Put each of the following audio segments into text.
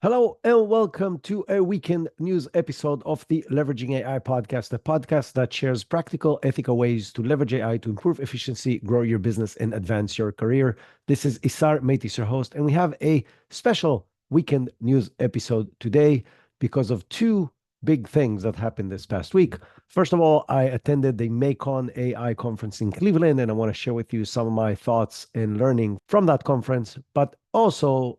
Hello and welcome to a weekend news episode of the Leveraging AI podcast, the podcast that shares practical, ethical ways to leverage AI to improve efficiency, grow your business, and advance your career. This is Isar Meitis, your host, and we have a special weekend news episode today because of two big things that happened this past week. First of all, I attended the Macon AI conference in Cleveland, and I want to share with you some of my thoughts and learning from that conference, but also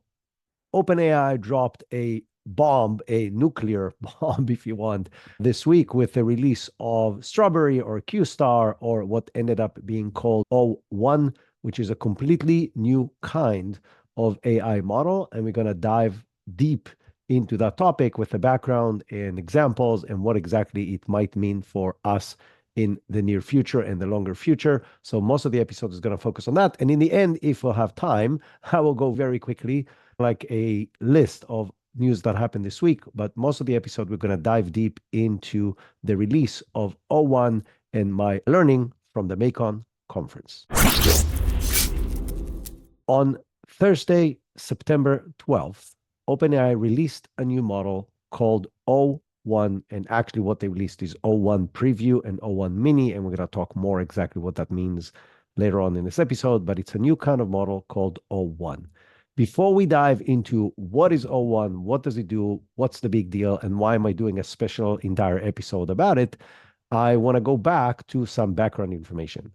OpenAI dropped a bomb, a nuclear bomb, if you want, this week with the release of Strawberry or QStar, or what ended up being called O1, which is a completely new kind of AI model. And we're going to dive deep into that topic with the background and examples and what exactly it might mean for us in the near future and the longer future. So most of the episode is going to focus on that. And in the end, if we'll have time, I will go very quickly like a list of news that happened this week, but most of the episode, we're going to dive deep into the release of O1 and my learning from the Macon conference. On Thursday, September 12th, OpenAI released a new model called O1, and actually what they released is O1 Preview and O1 Mini, and we're going to talk more exactly what that means later on in this episode, but it's a new kind of model called O1. Before we dive into what is O1, what does it do, what's the big deal, and why am I doing a special entire episode about it, I want to go back to some background information.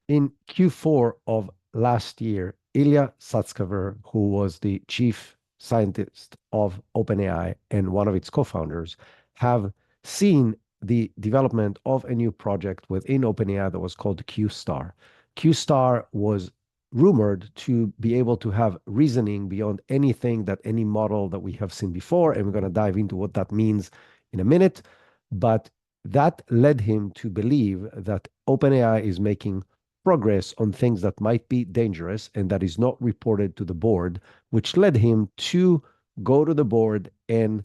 In Q4 of last year, Ilya Sutskever, who was the chief scientist of OpenAI and one of its co-founders, have seen the development of a new project within OpenAI that was called QStar. QStar was rumored to be able to have reasoning beyond anything that any model that we have seen before. And we're going to dive into what that means in a minute. But that led him to believe that OpenAI is making progress on things that might be dangerous and that is not reported to the board, which led him to go to the board and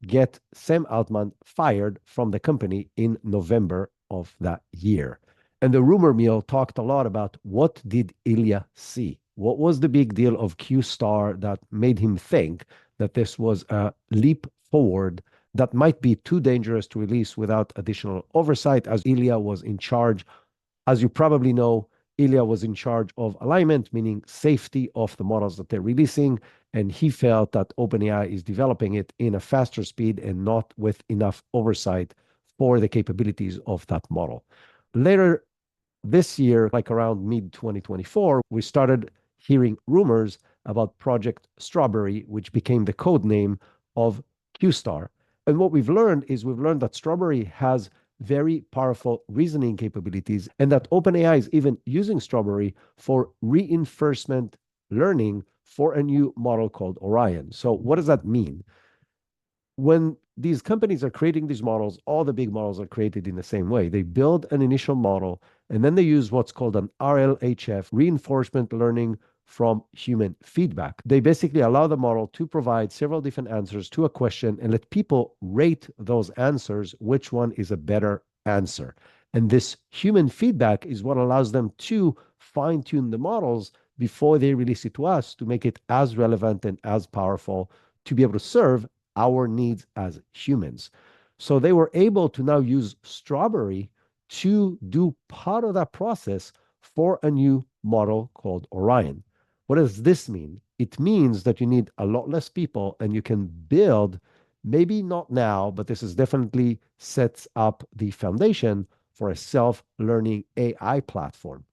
get Sam Altman fired from the company in November of that year. And the rumor mill talked a lot about what did Ilya see? What was the big deal of QStar that made him think that this was a leap forward that might be too dangerous to release without additional oversight, as Ilya was in charge. As you probably know, Ilya was in charge of alignment, meaning safety of the models that they're releasing. And he felt that OpenAI is developing it in a faster speed and not with enough oversight for the capabilities of that model. Later this year, like around mid 2024, we started hearing rumors about Project Strawberry, which became the code name of QStar. And what we've learned is that Strawberry has very powerful reasoning capabilities, and that OpenAI is even using Strawberry for reinforcement learning for a new model called Orion. So what does that mean? When these companies are creating these models, all the big models are created in the same way. They build an initial model, and then they use what's called an RLHF, reinforcement learning from human feedback. They basically allow the model to provide several different answers to a question and let people rate those answers, which one is a better answer. And this human feedback is what allows them to fine tune the models before they release it to us to make it as relevant and as powerful to be able to serve our needs as humans. So they were able to now use Strawberry to do part of that process for a new model called Orion. What does this mean? It means that you need a lot less people and you can build, maybe not now, but this is definitely sets up the foundation for a self-learning AI platform,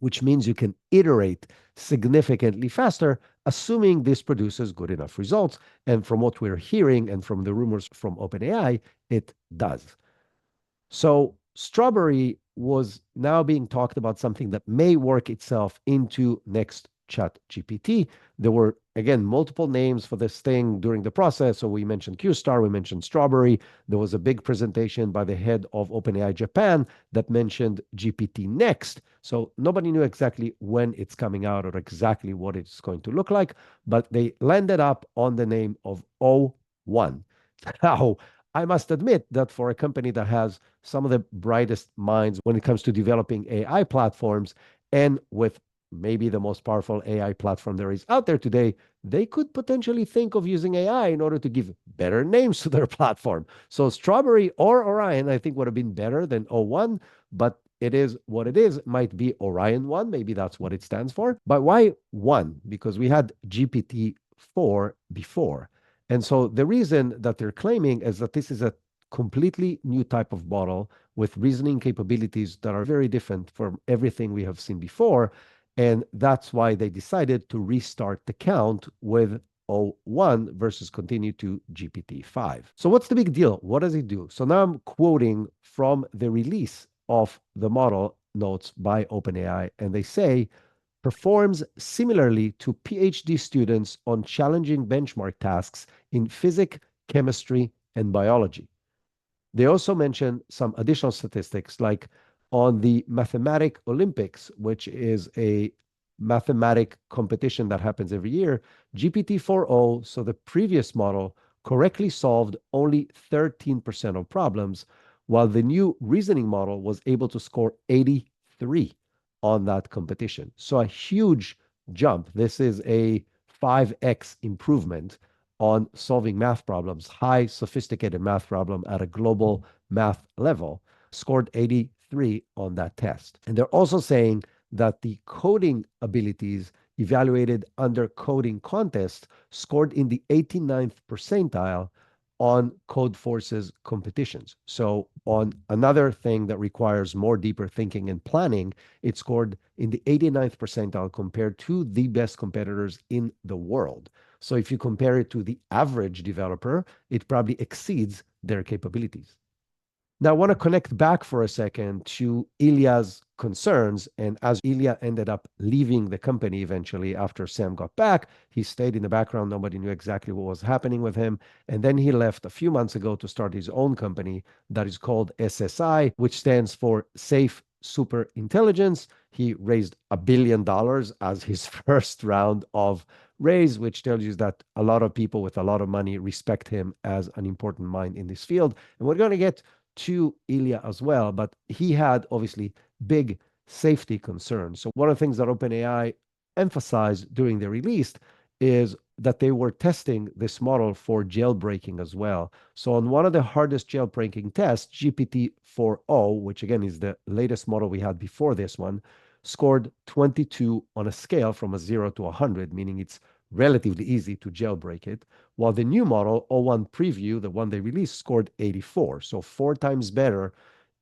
which means you can iterate significantly faster, assuming this produces good enough results. And from what we're hearing and from the rumors from OpenAI, it does. So Strawberry was now being talked about something that may work itself into next ChatGPT. There were, again, multiple names for this thing during the process. So we mentioned QStar, we mentioned Strawberry. There was a big presentation by the head of OpenAI Japan that mentioned GPT Next. So nobody knew exactly when it's coming out or exactly what it's going to look like, but they landed up on the name of O1. Now, I must admit that for a company that has some of the brightest minds when it comes to developing AI platforms, and with maybe the most powerful AI platform there is out there today, they could potentially think of using AI in order to give better names to their platform. So Strawberry or Orion, I think, would have been better than O1, but it is what it is. It might be Orion 1, maybe that's what it stands for. But why 1? Because we had GPT-4 before. And so the reason that they're claiming is that this is a completely new type of model with reasoning capabilities that are very different from everything we have seen before. And that's why they decided to restart the count with O1 versus continue to GPT-5. So what's the big deal? What does it do? So now I'm quoting from the release of the model notes by OpenAI, and they say, performs similarly to PhD students on challenging benchmark tasks in physics, chemistry, and biology. They also mention some additional statistics, like on the Mathematic Olympics, which is a mathematic competition that happens every year. GPT-4o, so the previous model, correctly solved only 13% of problems, while the new reasoning model was able to score 83 on that competition. So a huge jump. This is a 5x improvement on solving math problems, high sophisticated math problem at a global math level, scored 83 on that test. And they're also saying that the coding abilities evaluated under coding contest scored in the 89th percentile on Codeforce's competitions. So on another thing that requires more deeper thinking and planning, it scored in the 89th percentile compared to the best competitors in the world. So if you compare it to the average developer, it probably exceeds their capabilities. Now, I want to connect back for a second to Ilya's concerns. And as Ilya ended up leaving the company eventually after Sam got back, he stayed in the background. Nobody knew exactly what was happening with him. And then he left a few months ago to start his own company that is called SSI, which stands for Safe Super Intelligence. He raised $1 billion as his first round of raise, which tells you that a lot of people with a lot of money respect him as an important mind in this field. And we're going to get to Ilya as well, but he had obviously big safety concerns. So one of the things that OpenAI emphasized during the release is that they were testing this model for jailbreaking as well. So on one of the hardest jailbreaking tests, GPT-4o, which again is the latest model we had before this one, scored 22 on a scale from a 0 to 100, meaning it's relatively easy to jailbreak it, while the new model, O1 Preview, the one they released, scored 84, so 4 times better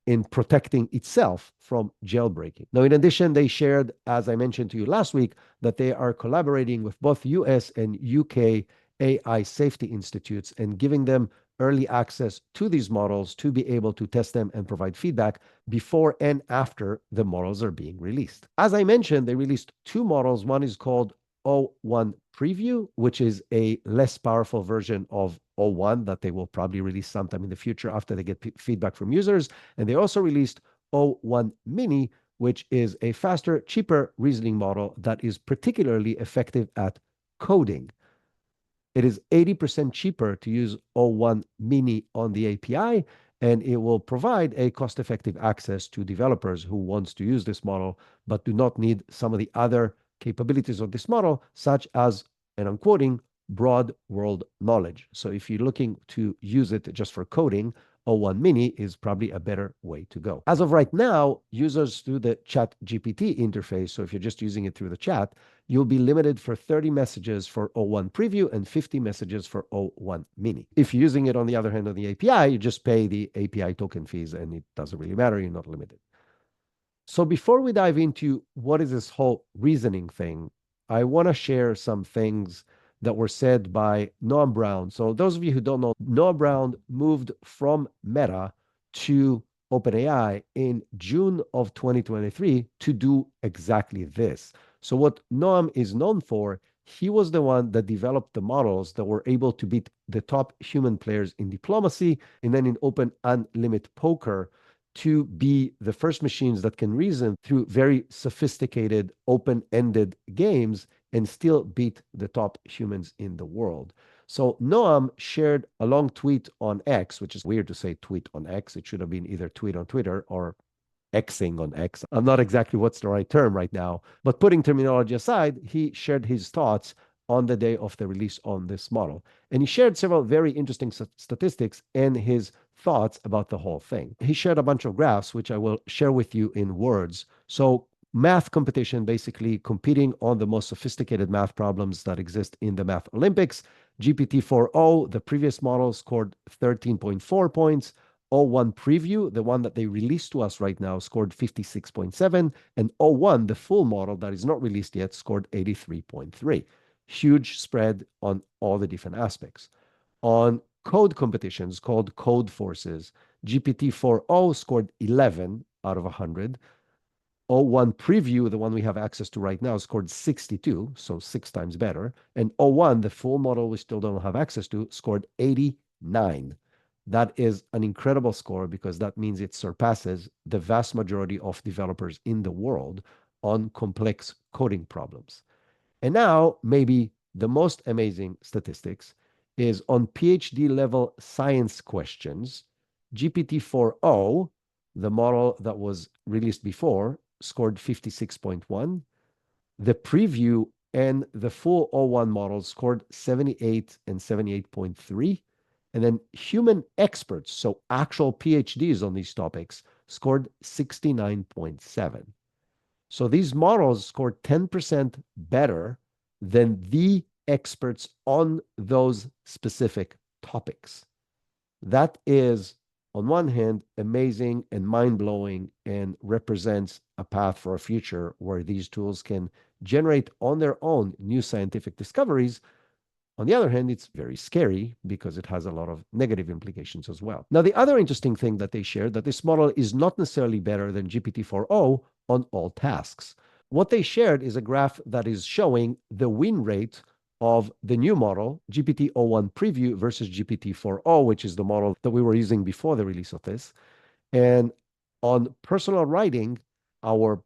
in protecting itself from jailbreaking. Now, in addition, they shared, as I mentioned to you last week, that they are collaborating with both US and UK AI safety institutes and giving them early access to these models to be able to test them and provide feedback before and after the models are being released. As I mentioned, they released 2 models. One is called O1 Preview, which is a less powerful version of O1 that they will probably release sometime in the future after they get feedback from users. And they also released O1 Mini, which is a faster, cheaper reasoning model that is particularly effective at coding. It is 80% cheaper to use O1 Mini on the API, and it will provide a cost-effective access to developers who wants to use this model, but do not need some of the other capabilities of this model, such as, and I'm quoting, broad world knowledge. So if you're looking to use it just for coding, O1 Mini is probably a better way to go. As of right now, users through the Chat GPT interface, so if you're just using it through the chat, you'll be limited for 30 messages for O1 Preview and 50 messages for O1 Mini. If you're using it on the other hand on the API, you just pay the API token fees and it doesn't really matter, you're not limited. So before we dive into what is this whole reasoning thing, I want to share some things that were said by Noam Brown. So those of you who don't know, Noam Brown moved from Meta to OpenAI in June of 2023 to do exactly this. So what Noam is known for, he was the one that developed the models that were able to beat the top human players in diplomacy and then in Open Unlimited Poker to be the first machines that can reason through very sophisticated, open-ended games and still beat the top humans in the world. So Noam shared a long tweet on X, which is weird to say tweet on X. It should have been either tweet on Twitter or Xing on X. I'm not exactly what's the right term right now, but putting terminology aside, he shared his thoughts on the day of the release on this model. And he shared several very interesting statistics and his thoughts about the whole thing. He shared a bunch of graphs, which I will share with you in words. So math competition, basically competing on the most sophisticated math problems that exist in the Math Olympics. GPT-4o, the previous model, scored 13.4 points. O1 Preview, the one that they released to us right now, scored 56.7, and O1, the full model that is not released yet, scored 83.3. Huge spread on all the different aspects. On code competitions called Code Forces, GPT-4o scored 11 out of 100. O1 Preview, the one we have access to right now, scored 62, so 6 times better. And O1, the full model we still don't have access to, scored 89. That is an incredible score because that means it surpasses the vast majority of developers in the world on complex coding problems. And now, maybe the most amazing statistics is on PhD level science questions. GPT-4o, the model that was released before, scored 56.1. The preview and the full O1 models scored 78 and 78.3. And then human experts, so actual PhDs on these topics, scored 69.7. So these models scored 10% better than the experts on those specific topics. That is, on one hand, amazing and mind-blowing and represents a path for a future where these tools can generate on their own new scientific discoveries. On the other hand, it's very scary because it has a lot of negative implications as well. Now, the other interesting thing that they shared, that this model is not necessarily better than GPT-4o on all tasks. What they shared is a graph that is showing the win rate of the new model, GPT-o1 Preview versus GPT-4o, which is the model that we were using before the release of this. And on personal writing, our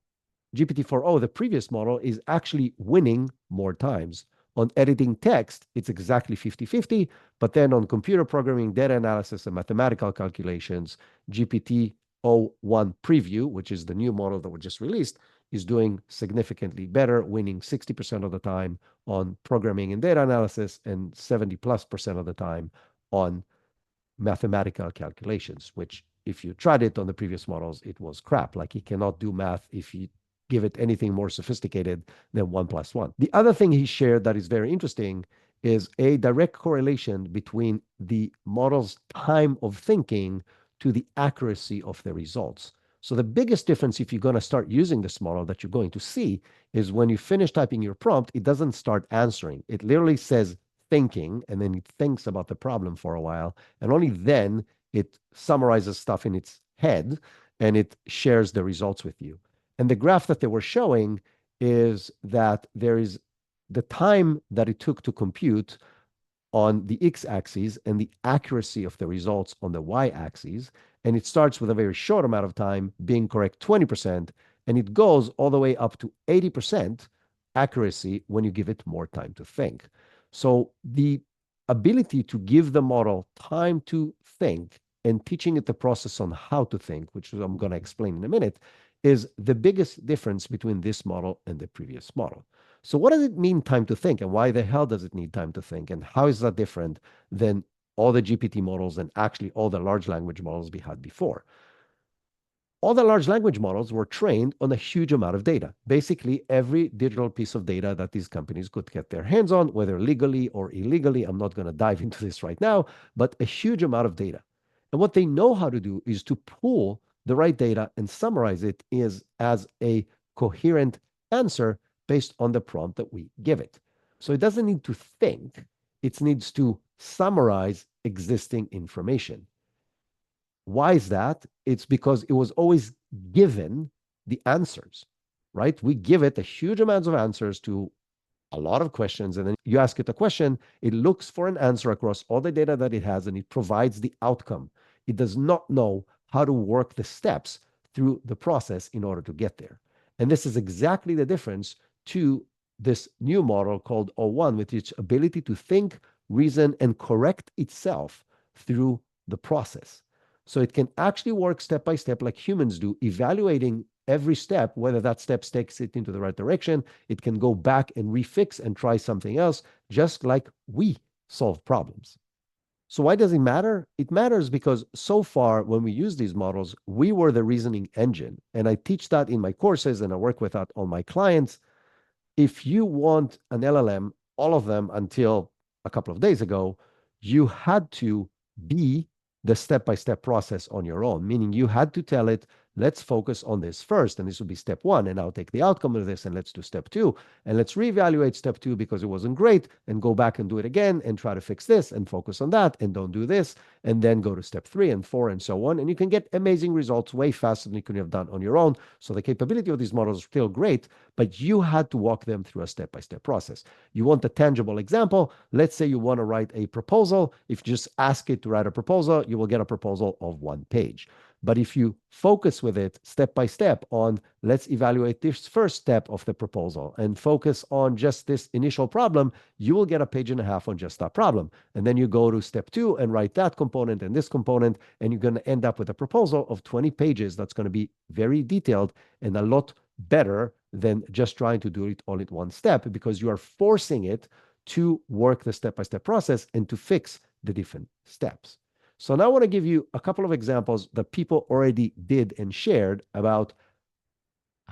GPT-4o, the previous model, is actually winning more times. On editing text, it's exactly 50-50, but then on computer programming, data analysis, and mathematical calculations, GPT-o1 Preview, which is the new model that we just released, is doing significantly better, winning 60% of the time on programming and data analysis and 70+% of the time on mathematical calculations, which if you tried it on the previous models, it was crap. Like, he cannot do math if you give it anything more sophisticated than 1 + 1. The other thing he shared that is very interesting is a direct correlation between the model's time of thinking to the accuracy of the results. So the biggest difference, if you're going to start using this model, that you're going to see is when you finish typing your prompt, it doesn't start answering. It literally says thinking, and then it thinks about the problem for a while, and only then it summarizes stuff in its head and it shares the results with you. And the graph that they were showing is that there is the time that it took to compute on the x-axis and the accuracy of the results on the y-axis. And it starts with a very short amount of time, being correct 20%, and it goes all the way up to 80% accuracy when you give it more time to think. So the ability to give the model time to think and teaching it the process on how to think, which I'm going to explain in a minute, is the biggest difference between this model and the previous model. So what does it mean, time to think, and why the hell does it need time to think, and how is that different than all the GPT models and actually all the large language models we had before? All the large language models were trained on a huge amount of data. Basically, every digital piece of data that these companies could get their hands on, whether legally or illegally. I'm not going to dive into this right now, but a huge amount of data. And what they know how to do is to pull the right data and summarize it as a coherent answer based on the prompt that we give it. So it doesn't need to think, it needs to summarize existing information. Why is that? It's because it was always given the answers, right? We give it a huge amounts of answers to a lot of questions, and then you ask it a question, it looks for an answer across all the data that it has, and it provides the outcome. It does not know how to work the steps through the process in order to get there. And this is exactly the difference to this new model called O1, with its ability to think, reason, and correct itself through the process. So it can actually work step by step like humans do, evaluating every step, whether that step takes it into the right direction. It can go back and refix and try something else, just like we solve problems. So why does it matter? It matters because so far, when we use these models, we were the reasoning engine. And I teach that in my courses and I work with that on my clients. If you want an LLM, all of them until a couple of days ago, you had to be the step-by-step process on your own, meaning you had to tell it, let's focus on this first, and this would be step one, and I'll take the outcome of this, and let's do step two, and let's reevaluate step two because it wasn't great, and go back and do it again, and try to fix this, and focus on that, and don't do this, and then go to step three and four, and so on, and you can get amazing results way faster than you could have done on your own. So the capability of these models is still great, but you had to walk them through a step-by-step process. You want a tangible example? Let's say you want to write a proposal. If you just ask it to write a proposal, you will get a proposal of 1 page. But if you focus with it step by step on, let's evaluate this first step of the proposal and focus on just this initial problem, you will get a page and a half on just that problem. And then you go to step two and write that component and this component, and you're going to end up with a proposal of 20 pages that's going to be very detailed and a lot better than just trying to do it all in one step, because you are forcing it to work the step-by-step process and to fix the different steps. So now I want to give you a couple of examples that people already did and shared about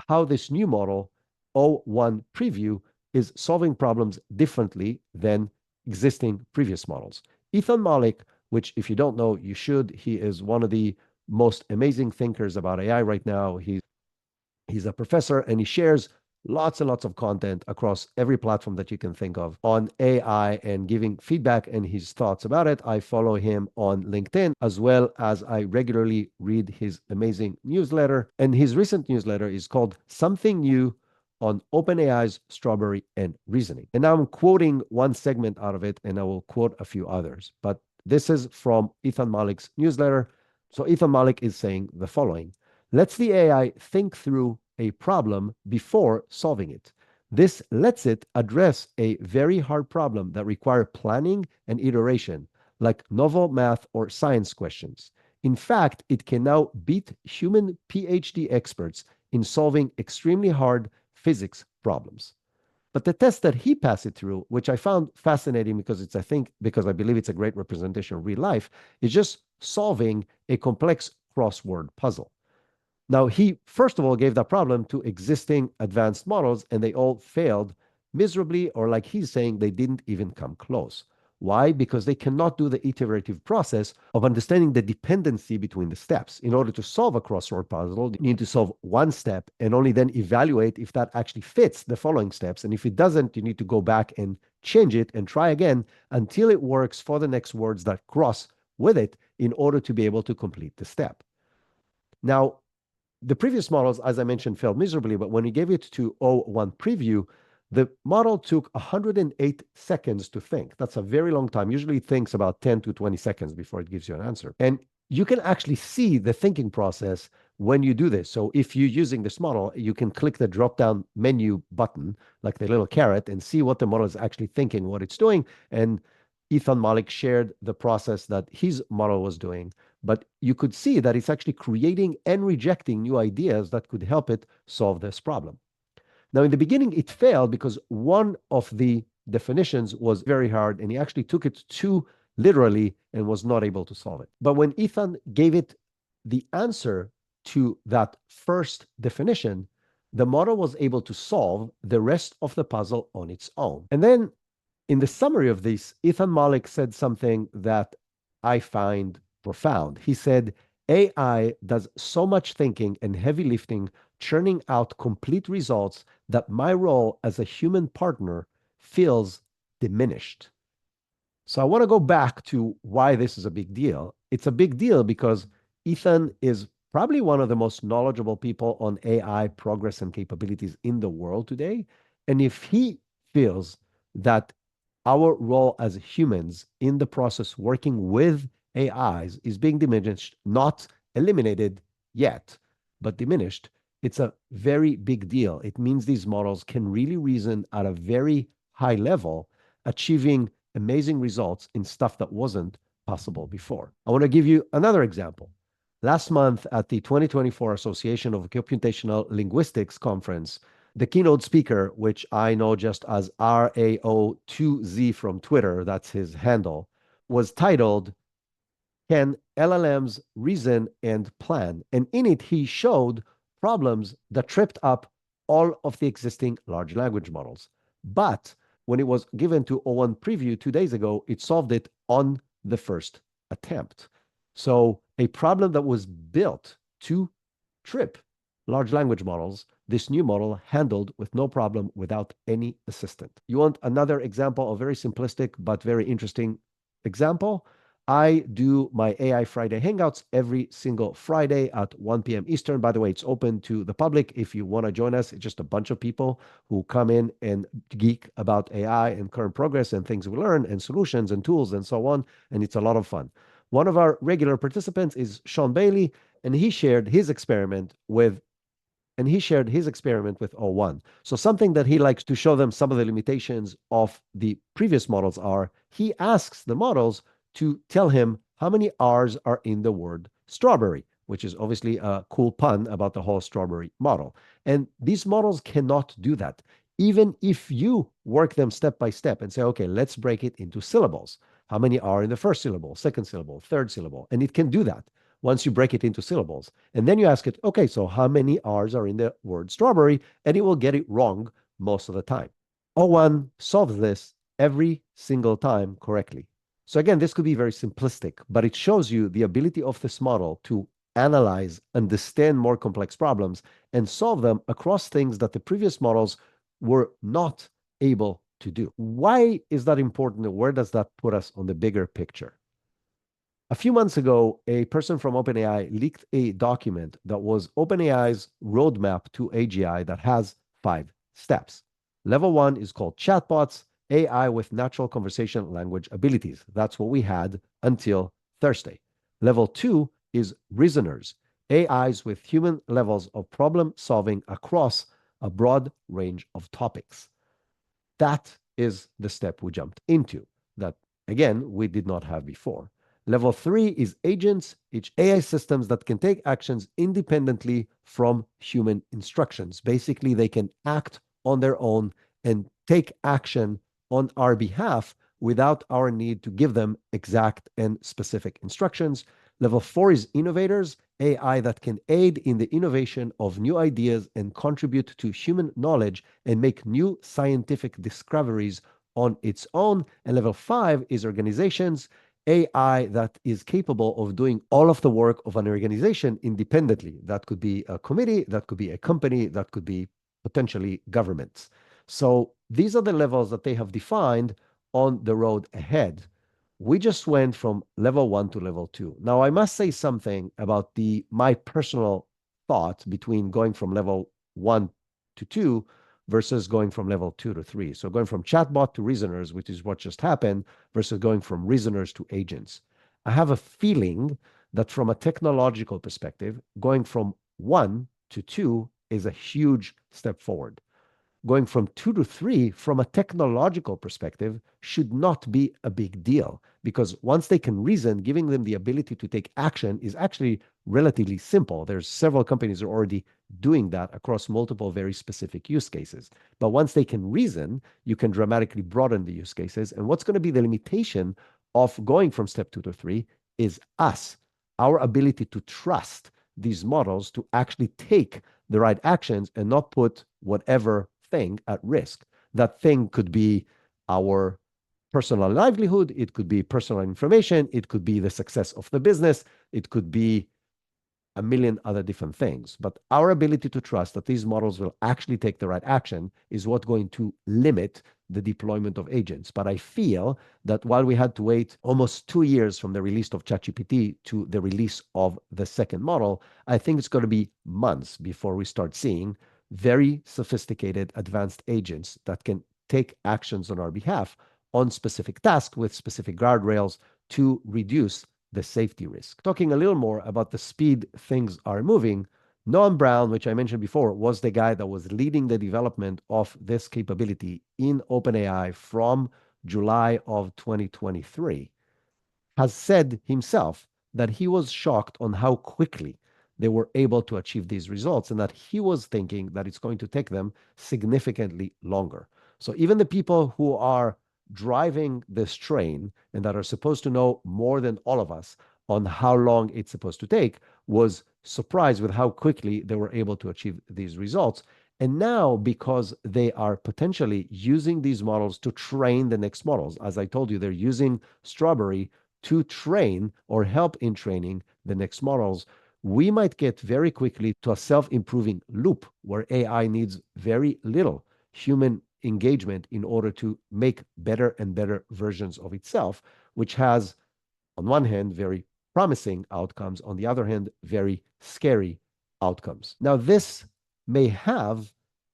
how this new model, O1 Preview, is solving problems differently than existing previous models. Ethan Mollick, which if you don't know, you should. He is one of the most amazing thinkers about AI right now. He's a professor and he shares lots and lots of content across every platform that you can think of on AI and giving feedback and his thoughts about it. I follow him on LinkedIn, as well as I regularly read his amazing newsletter. And his recent newsletter is called Something New on OpenAI's Strawberry and Reasoning. And now I'm quoting one segment out of it, and I will quote a few others. But this is from Ethan Mollick's newsletter. So Ethan Mollick is saying the following: lets the AI think through a problem before solving it. This lets it address a very hard problem that require planning and iteration, like novel math or science questions. In fact, it can now beat human PhD experts in solving extremely hard physics problems. But the test that he passed it through, which I found fascinating because because I believe it's a great representation of real life, is just solving a complex crossword puzzle. Now, he first of all gave that problem to existing advanced models, and they all failed miserably, or like he's saying, they didn't even come close. Why? Because they cannot do the iterative process of understanding the dependency between the steps. In order to solve a crossword puzzle, you need to solve one step and only then evaluate if that actually fits the following steps. And if it doesn't, you need to go back and change it and try again until it works for the next words that cross with it in order to be able to complete the step. Now, the previous models, as I mentioned, failed miserably, but when we gave it to O1 Preview, the model took 108 seconds to think. That's a very long time. Usually it thinks about 10 to 20 seconds before it gives you an answer. And you can actually see the thinking process when you do this. So if you're using this model, you can click the drop-down menu button, like the little carrot, and see what the model is actually thinking, what it's doing. And Ethan Mollick shared the process that his model was doing, but you could see that it's actually creating and rejecting new ideas that could help it solve this problem. Now, in the beginning, it failed because one of the definitions was very hard, and he actually took it too literally and was not able to solve it. But when Ethan gave it the answer to that first definition, the model was able to solve the rest of the puzzle on its own. And then in the summary of this, Ethan Mollick said something that I find profound. He said, AI does so much thinking and heavy lifting, churning out complete results that my role as a human partner feels diminished. So I want to go back to why this is a big deal. It's a big deal because Ethan is probably one of the most knowledgeable people on AI progress and capabilities in the world today. And if he feels that our role as humans in the process working with AIs is being diminished, not eliminated yet, but diminished, it's a very big deal. It means these models can really reason at a very high level, achieving amazing results in stuff that wasn't possible before. I want to give you another example. Last month at the 2024 Association of Computational Linguistics Conference, the keynote speaker, which I know just as RAO2Z from Twitter, that's his handle, was titled, Can LLMs Reason and Plan? And in it, he showed problems that tripped up all of the existing large language models. But when it was given to O1 Preview 2 days ago, it solved it on the first attempt. So a problem that was built to trip large language models, this new model handled with no problem without any assistant. You want another example, a very simplistic but very interesting example? I do my AI Friday Hangouts every single Friday at 1 p.m. Eastern. By the way, it's open to the public if you want to join us. It's just a bunch of people who come in and geek about AI and current progress and things we learn and solutions and tools and so on. And it's a lot of fun. One of our regular participants is Sean Bailey, and he shared his experiment with O1. So something that he likes to show them some of the limitations of the previous models are, he asks the models to tell him how many R's are in the word strawberry, which is obviously a cool pun about the whole strawberry model. And these models cannot do that. Even if you work them step by step and say, okay, let's break it into syllables. How many are in the first syllable, second syllable, third syllable? And it can do that once you break it into syllables. And then you ask it, okay, so how many R's are in the word strawberry? And it will get it wrong most of the time. O1 solves this every single time correctly. So again, this could be very simplistic, but it shows you the ability of this model to analyze, understand more complex problems, and solve them across things that the previous models were not able to do. Why is that important, and where does that put us on the bigger picture? A few months ago, a person from OpenAI leaked a document that was OpenAI's roadmap to AGI that has 5 steps. Level 1 is called chatbots, AI with natural conversation language abilities. That's what we had until Thursday. Level 2 is reasoners, AIs with human levels of problem solving across a broad range of topics. That is the step we jumped into that, again, we did not have before. Level 3 is agents, each AI systems that can take actions independently from human instructions. Basically, they can act on their own and take action on our behalf without our need to give them exact and specific instructions. Level 4 is innovators, AI that can aid in the innovation of new ideas and contribute to human knowledge and make new scientific discoveries on its own. And level 5 is organizations, AI that is capable of doing all of the work of an organization independently. That could be a committee, that could be a company, that could be potentially governments. So these are the levels that they have defined on the road ahead. We just went from level 1 to level 2. Now, I must say something about my personal thought between going from level 1 to 2 versus going from level 2 to 3. So going from chatbot to reasoners, which is what just happened, versus going from reasoners to agents. I have a feeling that from a technological perspective, going from 1 to 2 is a huge step forward. Going from 2 to 3, from a technological perspective, should not be a big deal, because once they can reason, giving them the ability to take action is actually relatively simple. There's several companies that are already doing that across multiple very specific use cases. But once they can reason, you can dramatically broaden the use cases. And what's going to be the limitation of going from step 2 to 3 is us, our ability to trust these models to actually take the right actions and not put whatever thing at risk. That thing could be our personal livelihood, it could be personal information, it could be the success of the business, it could be a million other different things. But our ability to trust that these models will actually take the right action is what's going to limit the deployment of agents. But I feel that while we had to wait almost 2 years from the release of ChatGPT to the release of the second model, I think it's going to be months before we start seeing very sophisticated advanced agents that can take actions on our behalf on specific tasks with specific guardrails to reduce the safety risk. Talking a little more about the speed things are moving, Noam Brown, which I mentioned before, was the guy that was leading the development of this capability in OpenAI from July of 2023, has said himself that he was shocked on how quickly they were able to achieve these results, and that he was thinking that it's going to take them significantly longer. So even the people who are driving this train and that are supposed to know more than all of us on how long it's supposed to take was surprised with how quickly they were able to achieve these results. And now, because they are potentially using these models to train the next models, as I told you, they're using Strawberry to train or help in training the next models, we might get very quickly to a self-improving loop where AI needs very little human engagement in order to make better and better versions of itself, which has, on one hand, very promising outcomes, on the other hand, very scary outcomes. Now, this may have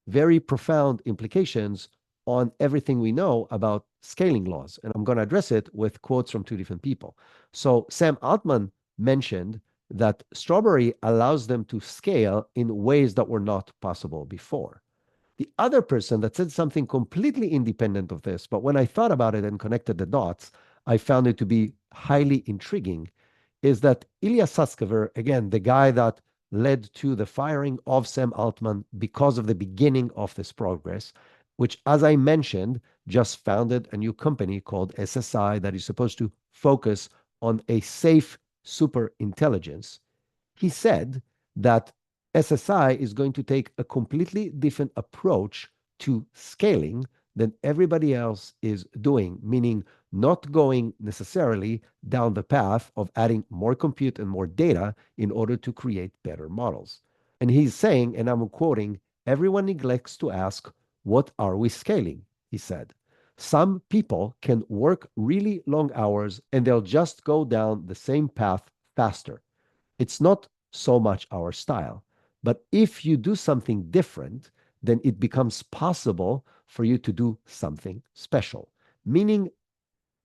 very profound implications on everything we know about scaling laws. And I'm going to address it with quotes from two different people. So Sam Altman mentioned that Strawberry allows them to scale in ways that were not possible before. The other person that said something completely independent of this, but when I thought about it and connected the dots, I found it to be highly intriguing, is that Ilya Sutskever, again, the guy that led to the firing of Sam Altman because of the beginning of this progress, which, as I mentioned, just founded a new company called SSI that is supposed to focus on a safe super intelligence. He said that SSI is going to take a completely different approach to scaling than everybody else is doing, meaning not going necessarily down the path of adding more compute and more data in order to create better models. And he's saying, and I'm quoting, everyone neglects to ask, what are we scaling? He said. Some people can work really long hours and they'll just go down the same path faster. It's not so much our style. But if you do something different, then it becomes possible for you to do something special. Meaning,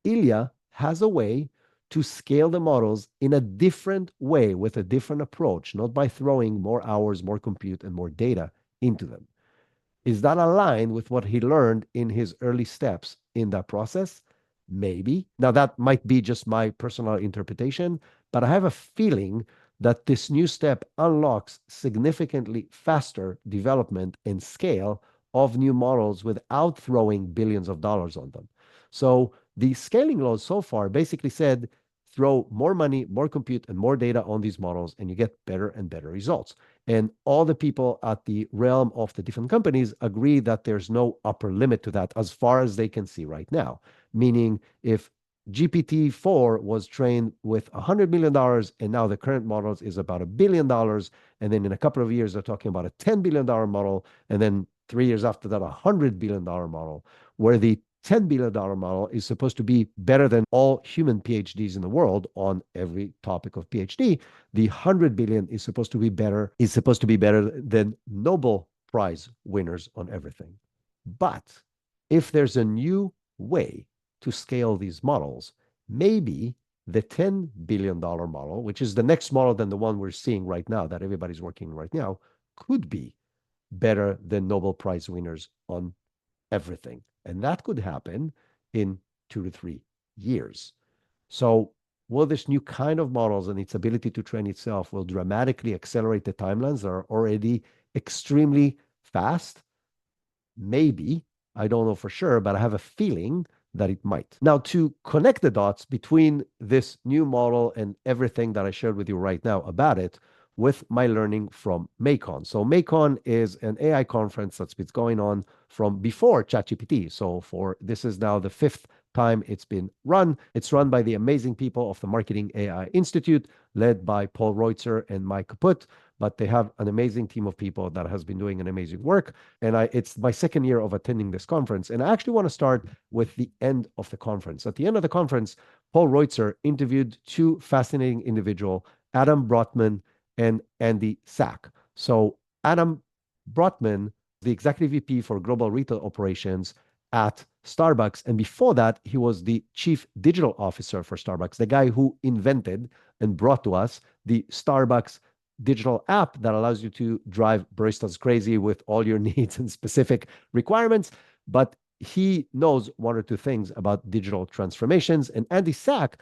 Ilya has a way to scale the models in a different way with a different approach, not by throwing more hours, more compute, and more data into them. Is that aligned with what he learned in his early steps in that process? Maybe. Now, that might be just my personal interpretation, but I have a feeling that this new step unlocks significantly faster development and scale of new models without throwing billions of dollars on them. So the scaling laws so far basically said, throw more money, more compute, and more data on these models, and you get better and better results. And all the people at the realm of the different companies agree that there's no upper limit to that as far as they can see right now. Meaning, if GPT-4 was trained with $100 million, and now the current models is about $1 billion, and then in a couple of years, they're talking about a $10 billion model, and then 3 years after that, a $100 billion model, where the $10 billion model is supposed to be better than all human PhDs in the world on every topic of PhD. The 100 billion is supposed to be better than Nobel Prize winners on everything. But if there's a new way to scale these models, maybe the $10 billion model, which is the next model than the one we're seeing right now, that everybody's working right now, could be better than Nobel Prize winners on everything. And that could happen in 2 to 3 years. So will this new kind of models and its ability to train itself will dramatically accelerate the timelines that are already extremely fast? Maybe. I don't know for sure, but I have a feeling that it might. Now, to connect the dots between this new model and everything that I shared with you right now about it, with my learning from MACON. So MACON is an AI conference that's been going on from before ChatGPT. So this is now the 5th time it's been run. It's run by the amazing people of the Marketing AI Institute, led by Paul Reutzer and Mike Kaput. But they have an amazing team of people that has been doing an amazing work. And it's my second year of attending this conference. And I actually want to start with the end of the conference. At the end of the conference, Paul Reutzer interviewed two fascinating individuals, Adam Brotman and Andy Sack. So Adam Brotman, the executive VP for global retail operations at Starbucks. And before that, he was the chief digital officer for Starbucks, the guy who invented and brought to us the Starbucks digital app that allows you to drive baristas crazy with all your needs and specific requirements. But he knows one or two things about digital transformations. And Andy Sack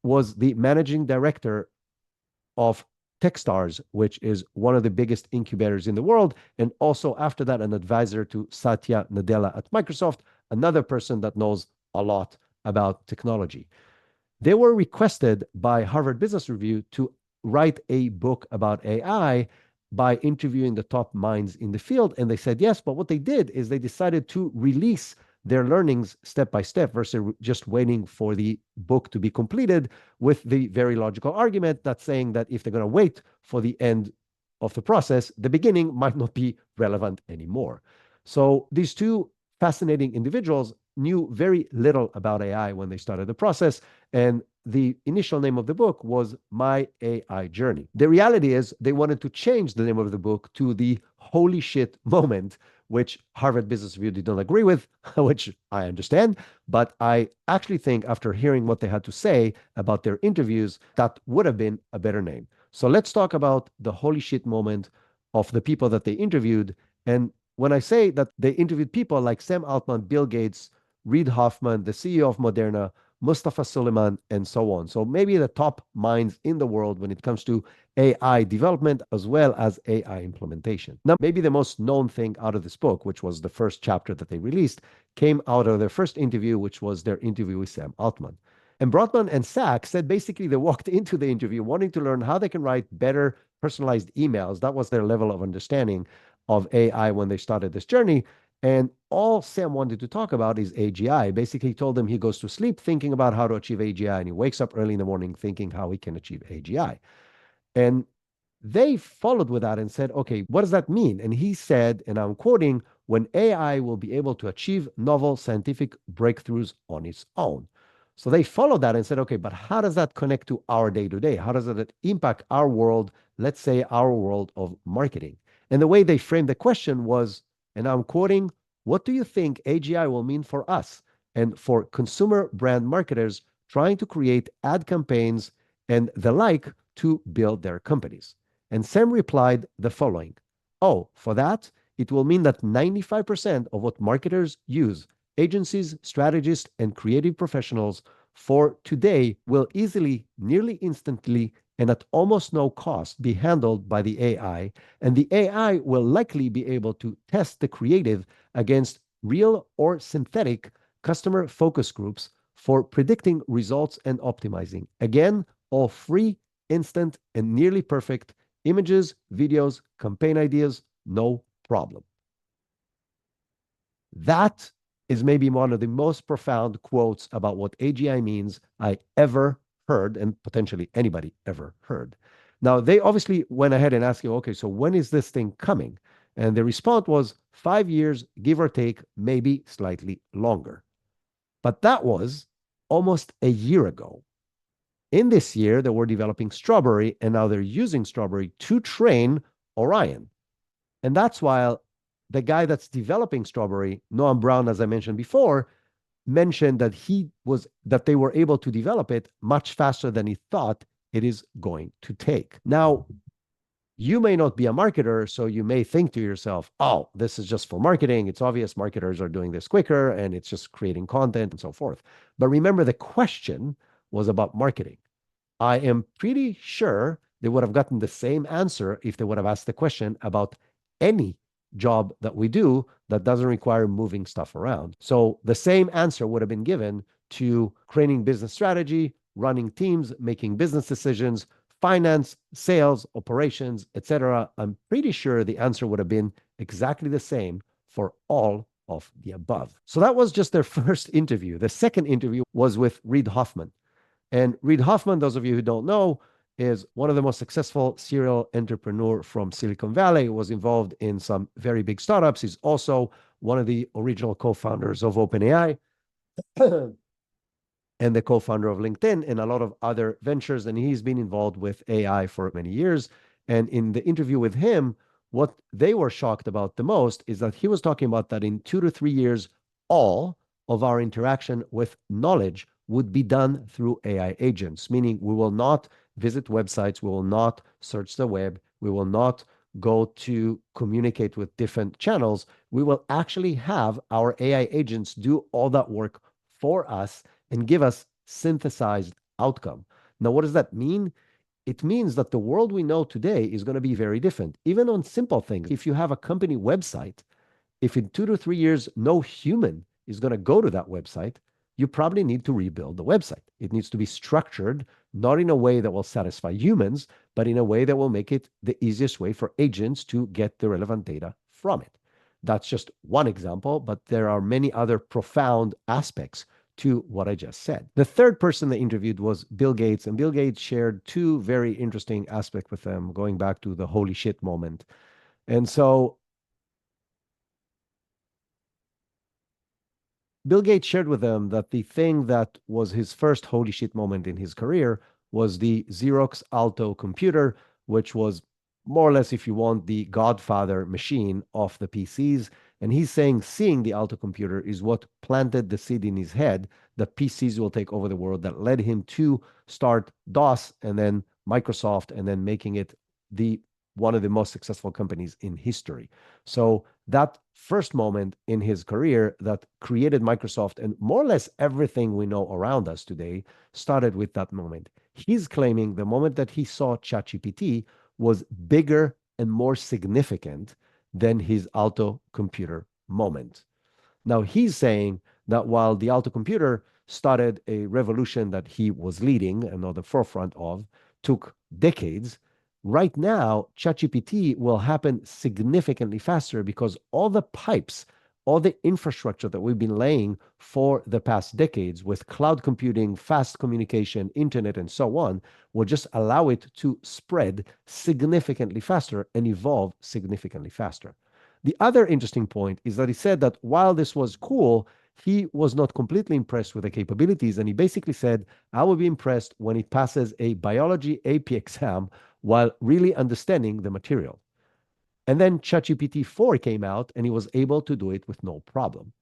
was the managing director of Techstars, which is one of the biggest incubators in the world. And also after that, an advisor to Satya Nadella at Microsoft, another person that knows a lot about technology. They were requested by Harvard Business Review to write a book about AI by interviewing the top minds in the field. And they said yes, but what they did is they decided to release their learnings step by step versus just waiting for the book to be completed, with the very logical argument that's saying that if they're going to wait for the end of the process, the beginning might not be relevant anymore. So these two fascinating individuals knew very little about AI when they started the process, and the initial name of the book was My AI Journey. The reality is they wanted to change the name of the book to The Holy Shit Moment, which Harvard Business Review did not agree with, which I understand. But I actually think after hearing what they had to say about their interviews, that would have been a better name. So let's talk about the holy shit moment of the people that they interviewed. And when I say that they interviewed people like Sam Altman, Bill Gates, Reid Hoffman, the CEO of Moderna, Mustafa Suleiman, and so on. So maybe the top minds in the world when it comes to AI development as well as AI implementation. Now, maybe the most known thing out of this book, which was the first chapter that they released, came out of their first interview, which was their interview with Sam Altman. And Brotman and Sachs said basically they walked into the interview wanting to learn how they can write better personalized emails. That was their level of understanding of AI when they started this journey. And all Sam wanted to talk about is AGI. Basically, he told them he goes to sleep thinking about how to achieve AGI, and he wakes up early in the morning thinking how he can achieve AGI. And they followed with that and said, okay, what does that mean? And he said, and I'm quoting, when AI will be able to achieve novel scientific breakthroughs on its own. So they followed that and said, okay, but how does that connect to our day to day? How does that impact our world, let's say our world of marketing? And the way they framed the question was, and I'm quoting, what do you think AGI will mean for us and for consumer brand marketers trying to create ad campaigns and the like to build their companies? And Sam replied the following: oh, for that, it will mean that 95% of what marketers use, agencies, strategists, and creative professionals for today will easily, nearly instantly, and at almost no cost be handled by the AI, and the AI will likely be able to test the creative against real or synthetic customer focus groups for predicting results and optimizing. Again, all free, instant, and nearly perfect images, videos, campaign ideas, no problem. That is maybe one of the most profound quotes about what AGI means I ever heard, and potentially anybody ever heard. Now, they obviously went ahead and asked you, okay, so when is this thing coming? And the response was 5 years, give or take, maybe slightly longer. But that was almost a year ago. In this year, they were developing Strawberry, and now they're using Strawberry to train Orion. And that's why the guy that's developing Strawberry, Noam Brown, as I mentioned before, mentioned that they were able to develop it much faster than he thought it is going to take. Now, you may not be a marketer, so you may think to yourself, oh, this is just for marketing. It's obvious marketers are doing this quicker and it's just creating content and so forth. But remember, the question was about marketing. I am pretty sure they would have gotten the same answer if they would have asked the question about any job that we do that doesn't require moving stuff around. So the same answer would have been given to creating business strategy, running teams, making business decisions, finance, sales, operations, etc. I'm pretty sure the answer would have been exactly the same for all of the above. So that was just their first interview. The second interview was with Reid Hoffman. And Reid Hoffman, those of you who don't know, is one of the most successful serial entrepreneur from Silicon Valley. He was involved in some very big startups. He's also one of the original co-founders of OpenAI and the co-founder of LinkedIn and a lot of other ventures. And he's been involved with AI for many years. And in the interview with him, what they were shocked about the most is that he was talking about that in 2 to 3 years, all of our interaction with knowledge would be done through AI agents, meaning we will not visit websites, we will not search the web, we will not go to communicate with different channels. We will actually have our AI agents do all that work for us and give us synthesized outcome. Now, what does that mean? it means that the world we know today is going to be very different. Even on simple things, if you have a company website, if in 2 to 3 years no human is going to go to that website, you probably need to rebuild the website. It needs to be structured, not in a way that will satisfy humans, but in a way that will make it the easiest way for agents to get the relevant data from it. That's just one example, but there are many other profound aspects to what I just said. The third person they interviewed was Bill Gates, and Bill Gates shared two very interesting aspects with them, going back to the holy shit moment. And so Bill Gates shared with them that the thing that was his first holy shit moment in his career was the Xerox Alto computer, which was more or less, if you want, the godfather machine of the PCs. And he's saying seeing the Alto computer is what planted the seed in his head that PCs will take over the world, that led him to start DOS and then Microsoft and then making it the one of the most successful companies in history. So that first moment in his career that created Microsoft and more or less everything we know around us today started with that moment. He's claiming the moment that he saw ChatGPT was bigger and more significant than his Alto computer moment. Now, he's saying that while the Alto computer started a revolution that he was leading and on the forefront of, took decades, right now, ChatGPT will happen significantly faster because all the pipes, all the infrastructure that we've been laying for the past decades with cloud computing, fast communication, internet, and so on, will just allow it to spread significantly faster and evolve significantly faster. The other interesting point is that he said that while this was cool, he was not completely impressed with the capabilities. And he basically said, I will be impressed when it passes a biology AP exam while really understanding the material. And then ChatGPT 4 came out and he was able to do it with no problem.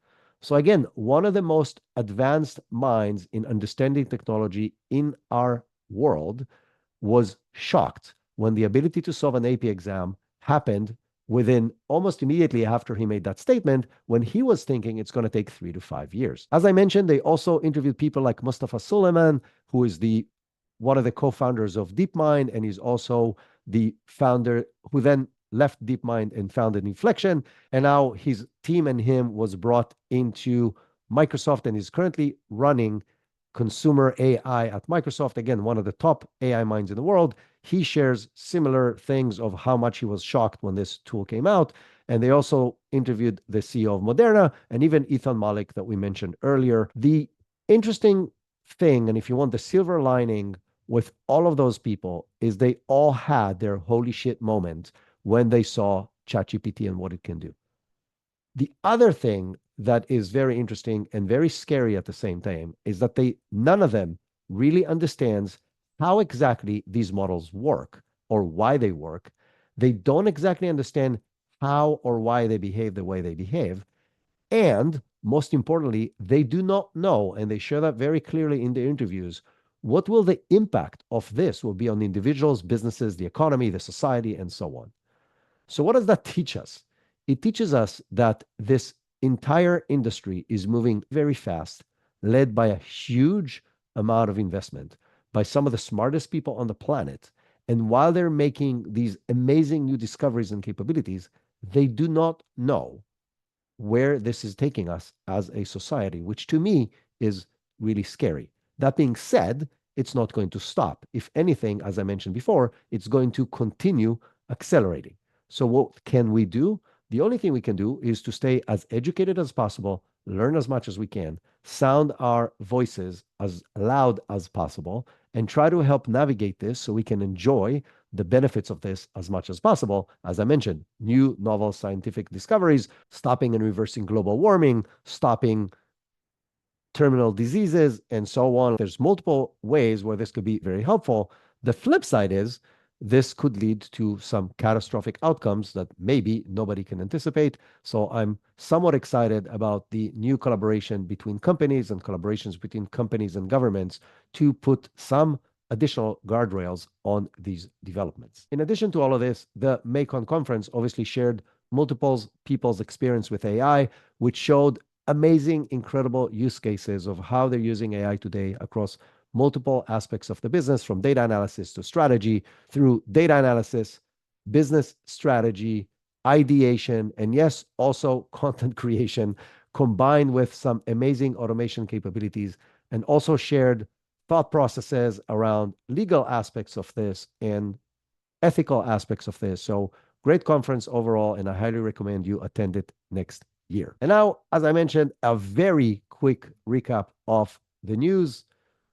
So again, one of the most advanced minds in understanding technology in our world was shocked when the ability to solve an AP exam happened within almost immediately after he made that statement, when he was thinking it's going to take 3 to 5 years. As I mentioned, they also interviewed people like Mustafa Suleyman, who is the one of the co-founders of DeepMind, and he's also the founder who then left DeepMind and founded Inflection. And now his team and him was brought into Microsoft and is currently running consumer AI at Microsoft. Again, one of the top AI minds in the world. He shares similar things of how much he was shocked when this tool came out. And they also interviewed the CEO of Moderna and even Ethan Malik that we mentioned earlier. The interesting thing, and if you want the silver lining with all of those people, is they all had their holy shit moment when they saw ChatGPT and what it can do. The other thing that is very interesting and very scary at the same time is that none of them really understands how exactly these models work or why they work. They don't exactly understand how or why they behave the way they behave. And most importantly, they do not know, and they share that very clearly in the interviews, what will the impact of this will be on individuals, businesses, the economy, the society, and so on. So what does that teach us? It teaches us that this entire industry is moving very fast, led by a huge amount of investment by some of the smartest people on the planet. And while they're making these amazing new discoveries and capabilities, they do not know where this is taking us as a society, which to me is really scary. That being said, it's not going to stop. If anything, as I mentioned before, it's going to continue accelerating. So what can we do? The only thing we can do is to stay as educated as possible, learn as much as we can, sound our voices as loud as possible, and try to help navigate this so we can enjoy the benefits of this as much as possible. As I mentioned, new novel scientific discoveries, stopping and reversing global warming, stopping terminal diseases, and so on. There's multiple ways where this could be very helpful. The flip side is this could lead to some catastrophic outcomes that maybe nobody can anticipate. So I'm somewhat excited about the new collaboration between companies and collaborations between companies and governments to put some additional guardrails on these developments. In addition to all of this, the MACON conference obviously shared multiple people's experience with AI, which showed amazing, incredible use cases of how they're using AI today across multiple aspects of the business, from data analysis to strategy, through data analysis, business strategy, ideation, and yes, also content creation, combined with some amazing automation capabilities, and also shared thought processes around legal aspects of this and ethical aspects of this. So great conference overall, and I highly recommend you attend it next year. And now, as I mentioned, a very quick recap of the news.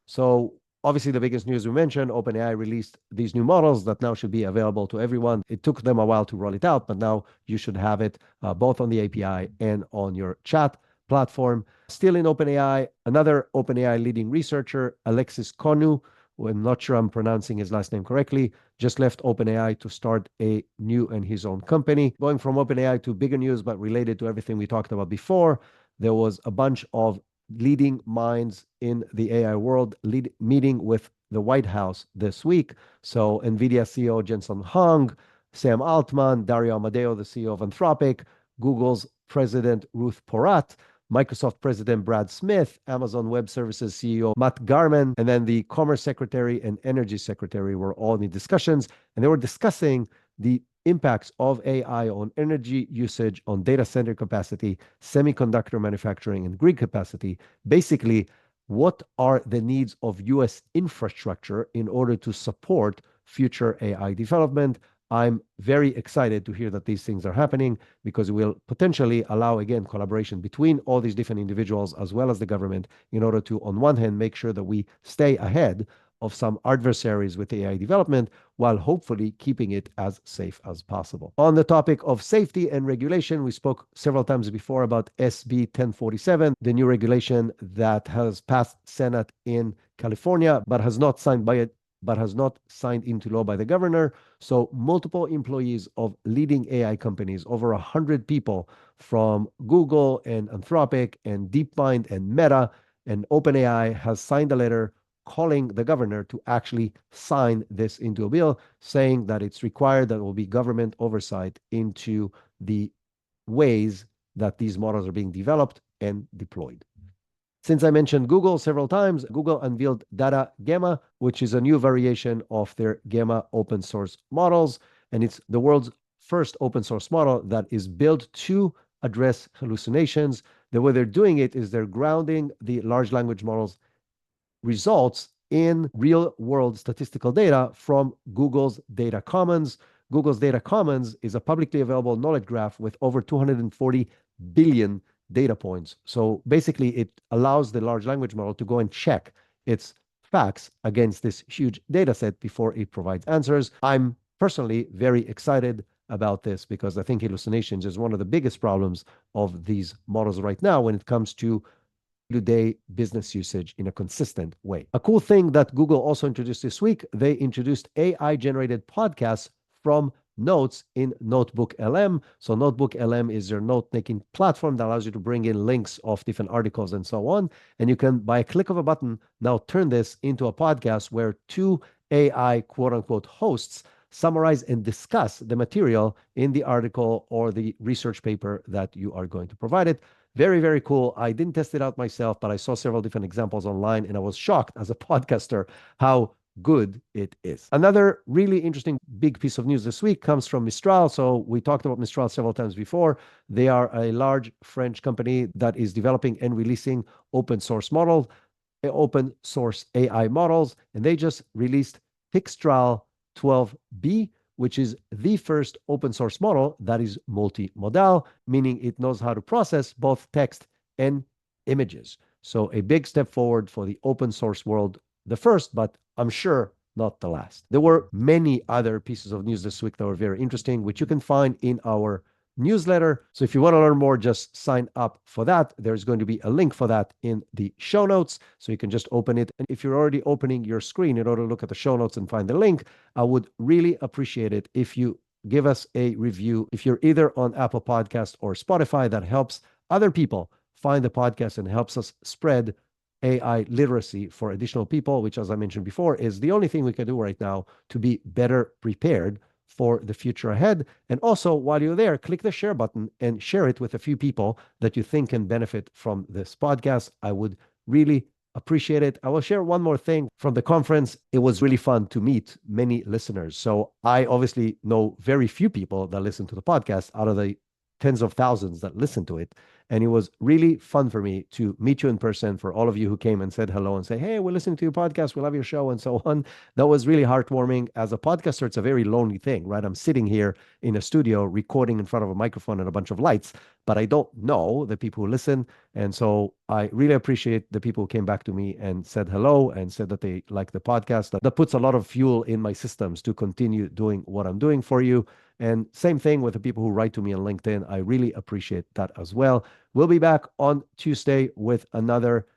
So obviously the biggest news we mentioned, OpenAI released these new models that now should be available to everyone. It took them a while to roll it out, but now you should have it both on the API and on your chat platform. Still in OpenAI, another OpenAI leading researcher, Alexis Konu, who I'm not sure I'm pronouncing his last name correctly, just left OpenAI to start a new and his own company. Going from OpenAI to bigger news, but related to everything we talked about before, there was a bunch of leading minds in the AI world meeting with the White House this week. So NVIDIA CEO Jensen Huang, Sam Altman, Dario Amodeo, the CEO of Anthropic, Google's President Ruth Porat, Microsoft President Brad Smith, Amazon Web Services CEO Matt Garman, and then the Commerce Secretary and Energy Secretary were all in discussions, and they were discussing the impacts of AI on energy usage, on data center capacity, semiconductor manufacturing, and grid capacity. Basically, what are the needs of US infrastructure in order to support future AI development? I'm very excited to hear that these things are happening, because it will potentially allow, again, collaboration between all these different individuals as well as the government, in order to, on one hand, make sure that we stay ahead of some adversaries with AI development, while hopefully keeping it as safe as possible. On the topic of safety and regulation, we spoke several times before about SB 1047, the new regulation that has passed Senate in California, but has not signed into law by the governor. So multiple employees of leading AI companies, over 100 people from Google and Anthropic and DeepMind and Meta and OpenAI, has signed a letter calling the governor to actually sign this into a bill, saying that it's required that there will be government oversight into the ways that these models are being developed and deployed. Since I mentioned Google several times, Google unveiled Data Gamma, which is a new variation of their Gamma open source models. And it's the world's first open source model that is built to address hallucinations. The way they're doing it is they're grounding the large language models results in real world statistical data from Google's Data Commons. Google's Data Commons is a publicly available knowledge graph with over 240 billion data points. So basically, it allows the large language model to go and check its facts against this huge data set before it provides answers. I'm personally very excited about this, because I think hallucinations is one of the biggest problems of these models right now when it comes to day business usage in a consistent way. A cool thing that Google also introduced this week, they introduced AI-generated podcasts from notes in Notebook LM. So Notebook LM is your note-taking platform that allows you to bring in links of different articles and so on. And you can, by a click of a button, now turn this into a podcast where two AI quote-unquote hosts summarize and discuss the material in the article or the research paper that you are going to provide it. Very, very cool. I didn't test it out myself, but I saw several different examples online, and I was shocked as a podcaster how good it is. Another really interesting big piece of news this week comes from Mistral. So we talked about Mistral several times before. They are a large French company that is developing and releasing open source AI models, and they just released Pixtral 12B, which is the first open source model that is multimodal, meaning it knows how to process both text and images. So a big step forward for the open source world, the first, but I'm sure not the last. There were many other pieces of news this week that were very interesting, which you can find in our newsletter. So if you want to learn more, just sign up for that. There's going to be a link for that in the show notes, so you can just open it. And if you're already opening your screen in order to look at the show notes and find the link, I would really appreciate it if you give us a review. If you're either on Apple Podcast or Spotify, that helps other people find the podcast and helps us spread AI literacy for additional people, which, as I mentioned before, is the only thing we can do right now to be better prepared for the future ahead. And also, while you're there, click the share button and share it with a few people that you think can benefit from this podcast. I would really Appreciate it. I will share one more thing from the conference. It was really fun to meet many listeners. So I obviously know very few people that listen to the podcast out of the tens of thousands that listen to it. And it was really fun for me to meet you in person, for all of you who came and said hello and say, hey, we're listening to your podcast. We love your show and so on. That was really heartwarming. As a podcaster, it's a very lonely thing, right? I'm sitting here in a studio recording in front of a microphone and a bunch of lights, but I don't know the people who listen. And so I really appreciate the people who came back to me and said hello and said that they like the podcast. That puts a lot of fuel in my systems to continue doing what I'm doing for you. And same thing with the people who write to me on LinkedIn. I really appreciate that as well. We'll be back on Tuesday with another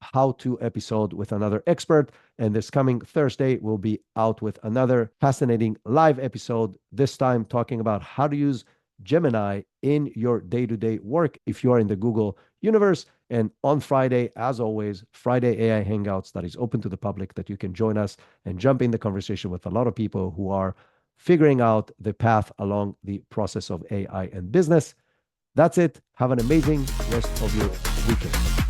how-to episode with another expert. And this coming Thursday, we'll be out with another fascinating live episode, this time talking about how to use Gemini in your day-to-day work if you are in the Google universe. And on Friday, as always, Friday AI Hangouts that is open to the public, that you can join us and jump in the conversation with a lot of people who are figuring out the path along the process of AI and business. That's it. Have an amazing rest of your weekend.